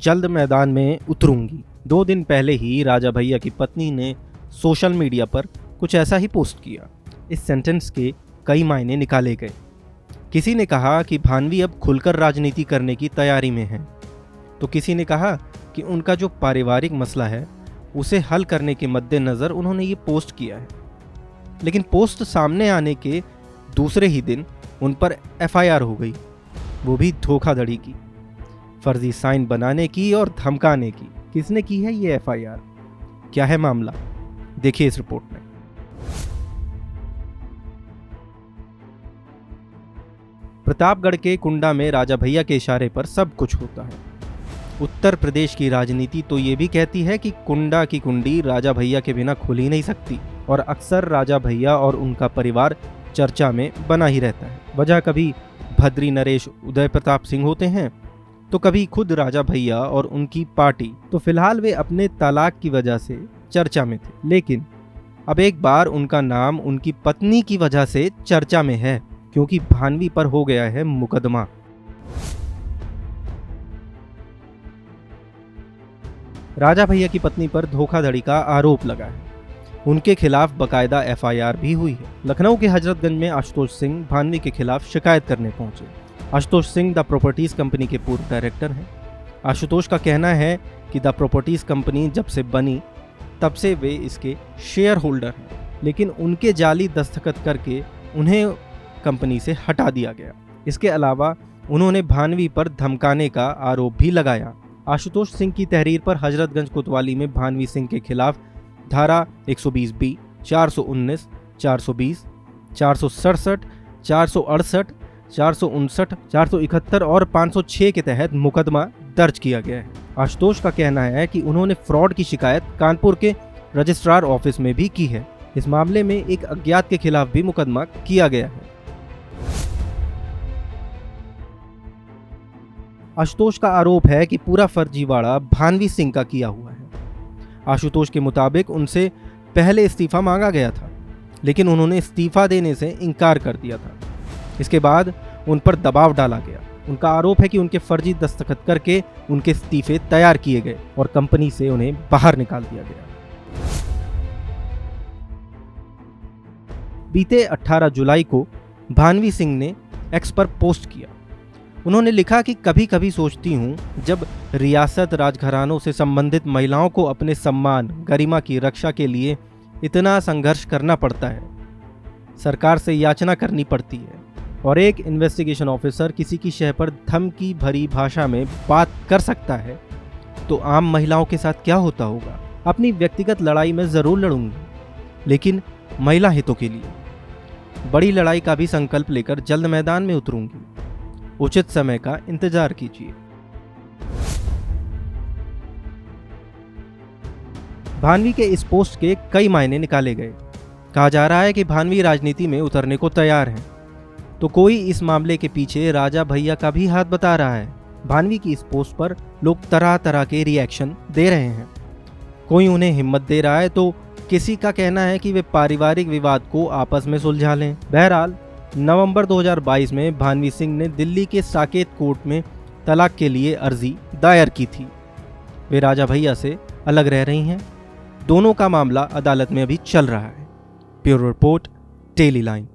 जल्द मैदान में उतरूंगी। 2 दिन पहले ही राजा भैया की पत्नी ने सोशल मीडिया पर कुछ ऐसा ही पोस्ट किया। इस सेंटेंस के कई मायने निकाले गए। किसी ने कहा कि भान्वी अब खुलकर राजनीति करने की तैयारी में है, तो किसी ने कहा कि उनका जो पारिवारिक मसला है उसे हल करने के मद्देनज़र उन्होंने ये पोस्ट किया है। लेकिन पोस्ट सामने आने के दूसरे ही दिन उन पर FIR हो गई, वो भी धोखाधड़ी की, फर्जी साइन बनाने की और धमकाने की। किसने की है ये FIR? क्या है मामला, देखिए इस रिपोर्ट में। प्रतापगढ़ के कुंडा में राजा भैया के इशारे पर सब कुछ होता है। उत्तर प्रदेश की राजनीति तो ये भी कहती है कि कुंडा की कुंडी राजा भैया के बिना खुल ही नहीं सकती, और अक्सर राजा भैया और उनका परिवार चर्चा में बना ही रहता है। वजह कभी भद्री नरेश उदय प्रताप सिंह होते हैं, तो कभी खुद राजा भैया और उनकी पार्टी। तो फिलहाल वे अपने तलाक की वजह से चर्चा में थे, लेकिन अब एक बार उनका नाम उनकी पत्नी की वजह से चर्चा में है, क्योंकि भान्वी पर हो गया है मुकदमा। राजा भैया की पत्नी पर धोखाधड़ी का आरोप लगा है। उनके खिलाफ बकायदा FIR भी हुई है। लखनऊ के हजरतगंज में आशुतोष सिंह भान्वी के खिलाफ शिकायत करने पहुंचे। Ashutosh Singh the properties company के पूर्व डायरेक्टर हैं। आशुतोष का कहना है कि द प्रॉपर्टीज कंपनी जब से बनी तब से वे इसके शेयर होल्डर हैं, लेकिन उनके जाली दस्तखत करके उन्हें कंपनी से हटा दिया गया। इसके अलावा उन्होंने भान्वी पर धमकाने का आरोप भी लगाया। आशुतोष सिंह की तहरीर पर हजरतगंज कोतवाली में भान्वी सिंह के खिलाफ धारा 120B, 419, 420, 467, 468, 459, 471 और 506 के तहत मुकदमा दर्ज किया गया है। आशुतोष का कहना है कि उन्होंने फ्रॉड की शिकायत कानपुर के रजिस्ट्रार ऑफिस में भी की है। इस मामले में एक अज्ञात के खिलाफ भी मुकदमा किया गया है। आशुतोष का आरोप है कि पूरा फर्जीवाड़ा भान्वी सिंह का किया हुआ है। आशुतोष के मुताबिक उनसे पहले इस्तीफा मांगा गया था, लेकिन उन्होंने इस्तीफा देने से इनकार कर दिया था। इसके बाद उन पर दबाव डाला गया। उनका आरोप है कि उनके फर्जी दस्तखत करके उनके इस्तीफे तैयार किए गए और कंपनी से उन्हें बाहर निकाल दिया गया। बीते 18 जुलाई को भान्वी सिंह ने X पर पोस्ट किया। उन्होंने लिखा कि कभी कभी सोचती हूँ जब रियासत राजघरानों से संबंधित महिलाओं को अपने सम्मान गरिमा की रक्षा के लिए इतना संघर्ष करना पड़ता है, सरकार से याचना करनी पड़ती है, और एक इन्वेस्टिगेशन ऑफिसर किसी की शह पर धमकी भरी भाषा में बात कर सकता है, तो आम महिलाओं के साथ क्या होता होगा। अपनी व्यक्तिगत लड़ाई में ज़रूर लड़ूंगी, लेकिन महिला हितों के लिए बड़ी लड़ाई का भी संकल्प लेकर जल्द मैदान में उतरूंगी। उचित समय का इंतजार कीजिए। भान्वी के इस पोस्ट के कई मायने निकाले गए। कहा जा रहा है कि भान्वी राजनीति में उतरने को तैयार हैं, तो कोई इस मामले के पीछे राजा भैया का भी हाथ बता रहा है। भान्वी की इस पोस्ट पर लोग तरह तरह के रिएक्शन दे रहे हैं। कोई उन्हें हिम्मत दे रहा है, तो किसी का कहना है कि वे पारिवारिक विवाद को आपस में सुलझा लें। बहरहाल नवंबर 2022 में भान्वी सिंह ने दिल्ली के साकेत कोर्ट में तलाक के लिए अर्जी दायर की थी। वे राजा भैया से अलग रह रही हैं। दोनों का मामला अदालत में अभी चल रहा है। Bureau report, daily line.